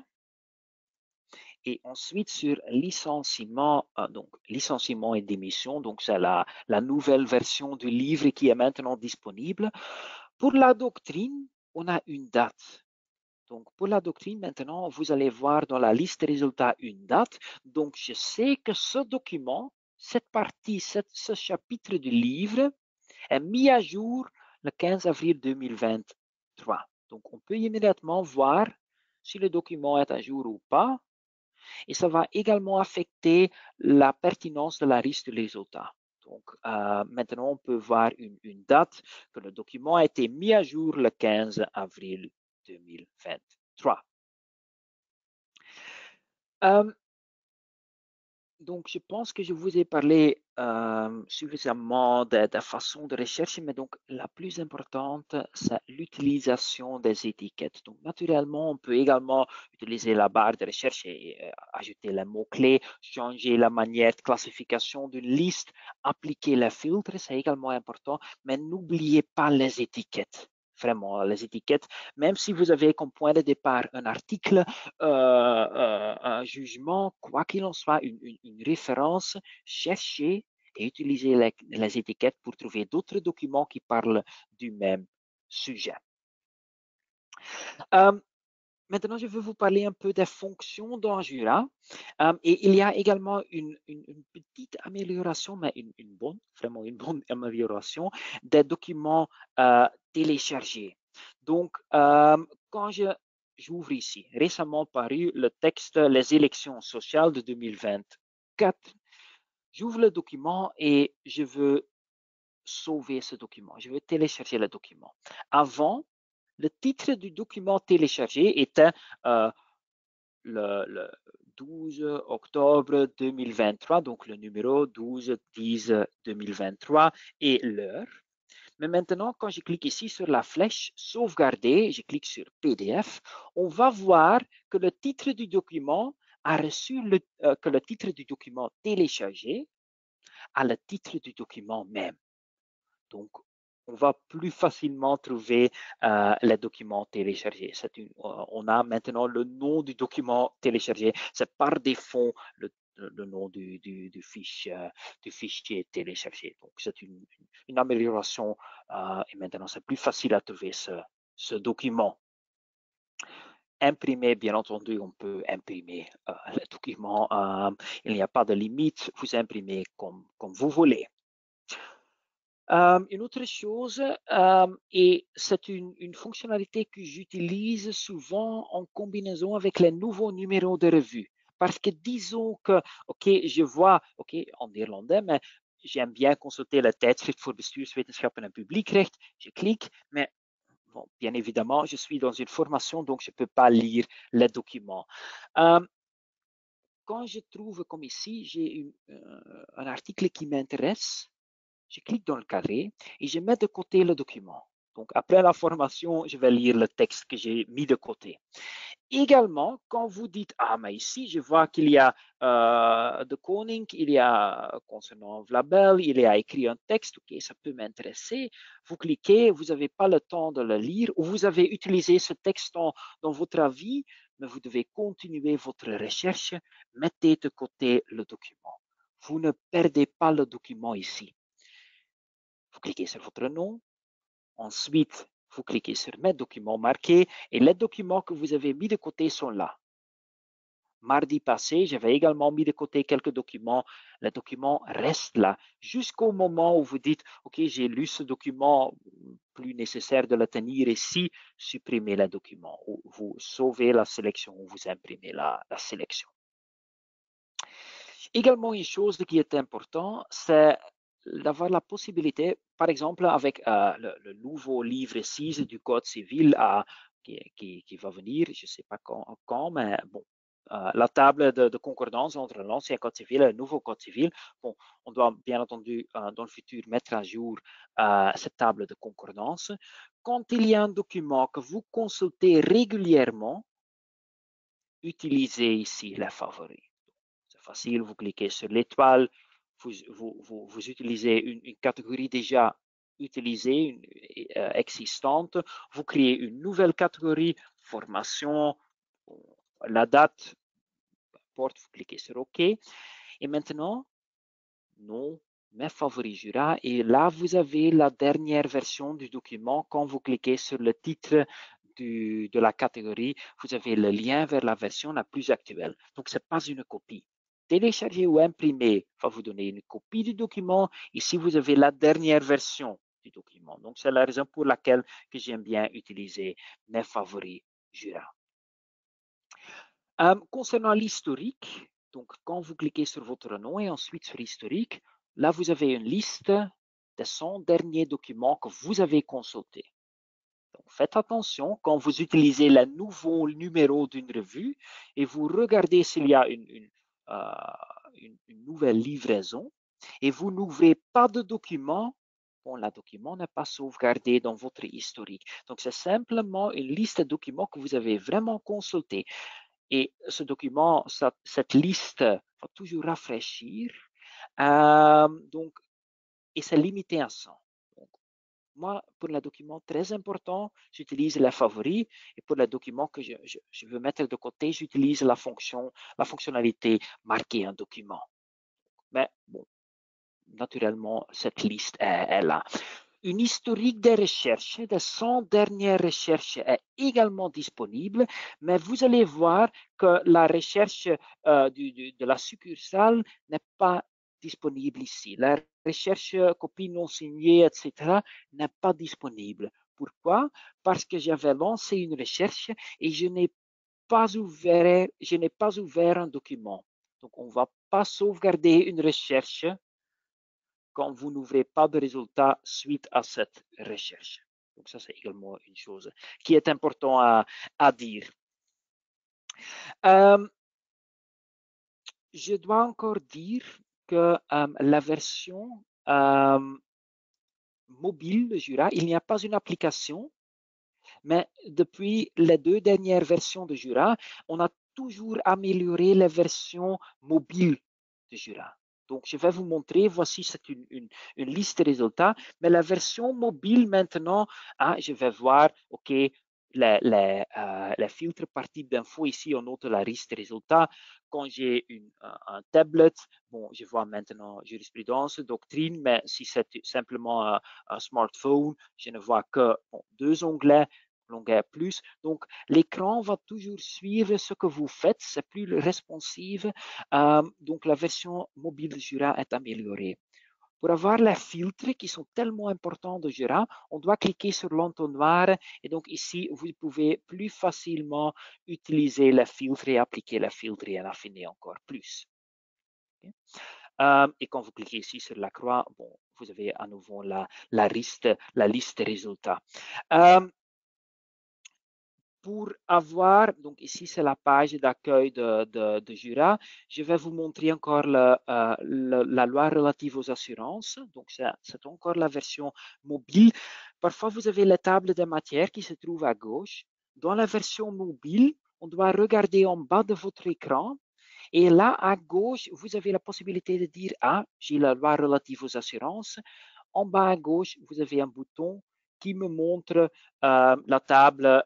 Speaker 1: et ensuite sur licenciement, donc licenciement et démission, donc c'est la nouvelle version du livre qui est maintenant disponible. Pour la doctrine, on a une date. Donc pour la doctrine, maintenant, vous allez voir dans la liste des résultats une date. Donc je sais que ce document, cette partie, ce chapitre du livre est mis à jour le 15 avril 2023. Donc on peut immédiatement voir si le document est à jour ou pas. Et ça va également affecter la pertinence de la liste de résultats. Donc, maintenant, on peut voir une date que le document a été mis à jour le 15 avril 2023. Donc, je pense que je vous ai parlé suffisamment de la façon de rechercher, mais donc la plus importante, c'est l'utilisation des étiquettes. Donc, naturellement, on peut également utiliser la barre de recherche et ajouter les mots-clés, changer la manière de classification d'une liste, appliquer les filtres, c'est également important, mais n'oubliez pas les étiquettes. Vraiment, les étiquettes, même si vous avez comme point de départ un article, un jugement, quoi qu'il en soit, une référence, cherchez et utilisez les étiquettes pour trouver d'autres documents qui parlent du même sujet. Maintenant, je veux vous parler un peu des fonctions dans Jura. Et il y a également une petite amélioration, mais une bonne, vraiment une bonne amélioration des documents téléchargés. Donc, quand j'ouvre ici, récemment paru le texte Les élections sociales de 2024, j'ouvre le document et je veux sauver ce document. Je veux télécharger le document. Avant, le titre du document téléchargé était le 12 octobre 2023, donc le numéro 12-10-2023 et l'heure. Mais maintenant, quand je clique ici sur la flèche sauvegarder, je clique sur PDF, on va voir que le titre du document a reçu que le titre du document téléchargé a le titre du document même. Donc, on va plus facilement trouver les documents téléchargés. On a maintenant le nom du document téléchargé. C'est par défaut le nom du fichier téléchargé. Donc, c'est une amélioration et maintenant, c'est plus facile à trouver ce document. Imprimer, bien entendu, on peut imprimer le document. Il n'y a pas de limite. Vous imprimez comme vous voulez. Une autre chose, et c'est une fonctionnalité que j'utilise souvent en combinaison avec les nouveaux numéros de revue. Parce que disons que, OK, je vois, OK, en néerlandais, mais j'aime bien consulter le tijdschrift voor bestuurswetenschappen en publiekrecht. Je clique, mais bon, bien évidemment, je suis dans une formation, donc je ne peux pas lire les documents. Quand je trouve, comme ici, j'ai un article qui m'intéresse, je clique dans le carré et je mets de côté le document. Donc, après la formation, je vais lire le texte que j'ai mis de côté. Également, quand vous dites, ah, mais ici, je vois qu'il y a de Koning, il y a concernant Vlabel, il y a écrit un texte, ok, ça peut m'intéresser. Vous cliquez, vous n'avez pas le temps de le lire, ou vous avez utilisé ce texte dans votre avis, mais vous devez continuer votre recherche. Mettez de côté le document. Vous ne perdez pas le document ici. Vous cliquez sur votre nom. Ensuite, vous cliquez sur mes documents marqués et les documents que vous avez mis de côté sont là. mardi passé, j'avais également mis de côté quelques documents. Le document reste là jusqu'au moment où vous dites, OK, j'ai lu ce document, plus nécessaire de le tenir ici, supprimez le document. Ou vous sauvez la sélection ou vous imprimez la sélection. Également, une chose qui est importante, c'est d'avoir la possibilité, par exemple, avec le nouveau livre 6 du Code civil qui va venir, je ne sais pas quand, mais bon, la table de concordance entre l'ancien Code civil et le nouveau Code civil. Bon, on doit bien entendu dans le futur mettre à jour cette table de concordance. Quand il y a un document que vous consultez régulièrement, utilisez ici les favoris. C'est facile, vous cliquez sur l'étoile, vous utilisez une catégorie déjà utilisée, existante, vous créez une nouvelle catégorie, formation, la date, peu importe, vous cliquez sur OK. Et maintenant, non, mes favoris Jura. Et là, vous avez la dernière version du document. Quand vous cliquez sur le titre de la catégorie, vous avez le lien vers la version la plus actuelle. Donc, ce n'est pas une copie. Télécharger ou imprimer va vous donner une copie du document. Ici, vous avez la dernière version du document. Donc, c'est la raison pour laquelle j'aime bien utiliser mes favoris Jura. Concernant l'historique, donc quand vous cliquez sur votre nom et ensuite sur historique, là vous avez une liste des 100 derniers documents que vous avez consultés. Donc faites attention quand vous utilisez le nouveau numéro d'une revue et vous regardez s'il y a une nouvelle livraison et vous n'ouvrez pas de document. Bon, le document n'est pas sauvegardé dans votre historique. Donc, c'est simplement une liste de documents que vous avez vraiment consultés. Et ce document, cette liste va toujours rafraîchir. Donc, et c'est limité à 100. Donc, moi, pour le document très important, j'utilise les favoris. Et pour le document que je veux mettre de côté, j'utilise la fonctionnalité marquer un document. Mais bon, naturellement, cette liste est là. Une historique des recherches, des 100 dernières recherches est également disponible, mais vous allez voir que la recherche de la succursale n'est pas disponible ici. La recherche copie non signée, etc., n'est pas disponible. Pourquoi? Parce que j'avais lancé une recherche et je n'ai pas ouvert un document. Donc, on ne va pas sauvegarder une recherche quand vous n'ouvrez pas de résultats suite à cette recherche. Donc ça, c'est également une chose qui est importante à dire. Je dois encore dire que la version mobile de Jura, il n'y a pas une application, mais depuis les 2 dernières versions de Jura, on a toujours amélioré les versions mobiles de Jura. Donc, je vais vous montrer, voici, c'est une liste de résultats, mais la version mobile maintenant, je vais voir, OK, les filtres par type d'info, ici, on note la liste de résultats. Quand j'ai un tablet, bon, je vois maintenant jurisprudence, doctrine, mais si c'est simplement un smartphone, je ne vois que 2 onglets, longueur plus. Donc, l'écran va toujours suivre ce que vous faites, c'est plus responsive. Donc, la version mobile de Jura est améliorée. Pour avoir les filtres qui sont tellement importants de Jura, on doit cliquer sur l'entonnoir et donc ici, vous pouvez plus facilement utiliser les filtres et appliquer les filtres et en affiner encore plus. Okay. Et quand vous cliquez ici sur la croix, bon, vous avez à nouveau la liste des résultats. Pour avoir, donc ici c'est la page d'accueil de Jura, je vais vous montrer encore la loi relative aux assurances. Donc c'est encore la version mobile. Parfois vous avez la table des matières qui se trouve à gauche. Dans la version mobile, on doit regarder en bas de votre écran. Et là, à gauche, vous avez la possibilité de dire, j'ai la loi relative aux assurances. En bas à gauche, vous avez un bouton qui me montre la table,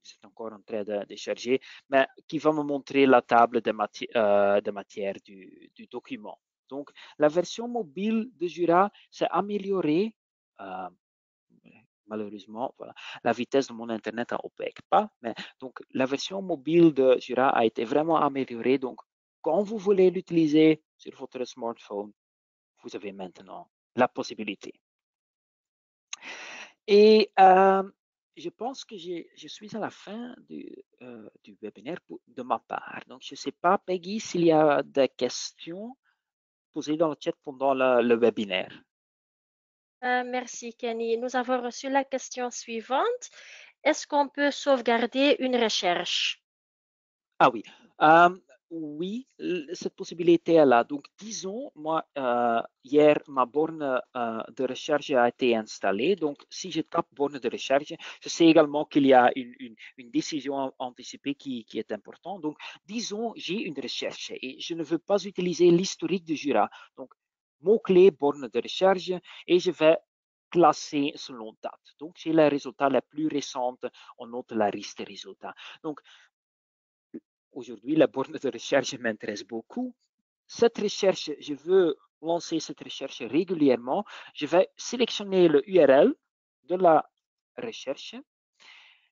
Speaker 1: c'est encore en train de charger, mais qui va me montrer la table de matière du document. Donc, la version mobile de Jura s'est améliorée malheureusement, voilà, la vitesse de mon Internet n'opère pas. Mais donc, la version mobile de Jura a été vraiment améliorée. Donc, quand vous voulez l'utiliser sur votre smartphone, vous avez maintenant la possibilité. Et je pense que je suis à la fin du webinaire de ma part. Donc, je ne sais pas, Peggy, s'il y a des questions posées dans le chat pendant le webinaire.
Speaker 2: Merci, Kenny. Nous avons reçu la question suivante. Est-ce qu'on peut sauvegarder une recherche?
Speaker 1: Ah oui. Oui, cette possibilité est là. Donc, disons, moi, hier, ma borne de recherche a été installée. Donc, si je tape borne de recherche, je sais également qu'il y a une décision anticipée qui est importante. Donc, disons, j'ai une recherche et je ne veux pas utiliser l'historique de Jura. Donc, mot-clé, borne de recherche, et je vais classer selon date. Donc, j'ai les résultats les plus récents, on note la liste des résultats. Donc, aujourd'hui, la borne de recherche m'intéresse beaucoup. Cette recherche, je veux lancer cette recherche régulièrement. Je vais sélectionner le URL de la recherche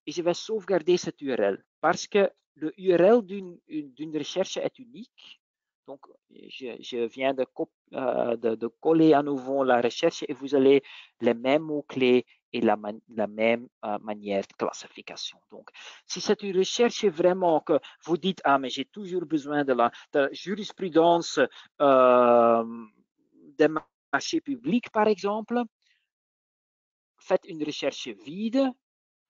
Speaker 1: et je vais sauvegarder cette URL parce que le URL d'une recherche est unique. Donc, je viens de coller à nouveau la recherche et vous allez les mêmes mots-clés et la même manière de classification. Donc, si c'est une recherche vraiment que vous dites, ah, mais j'ai toujours besoin de la jurisprudence des marchés publics, par exemple, faites une recherche vide,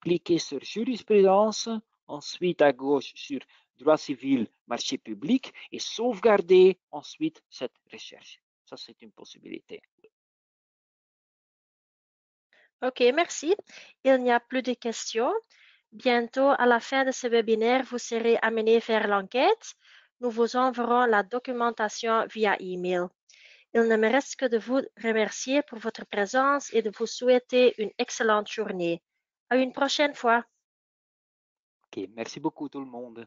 Speaker 1: cliquez sur jurisprudence, ensuite à gauche sur droit civil, marché public et sauvegardez ensuite cette recherche. Ça, c'est une possibilité.
Speaker 2: OK, merci. Il n'y a plus de questions. Bientôt, à la fin de ce webinaire, vous serez amené vers l'enquête. Nous vous enverrons la documentation via email. Il ne me reste que de vous remercier pour votre présence et de vous souhaiter une excellente journée. À une prochaine fois.
Speaker 1: Ok, merci beaucoup tout le monde.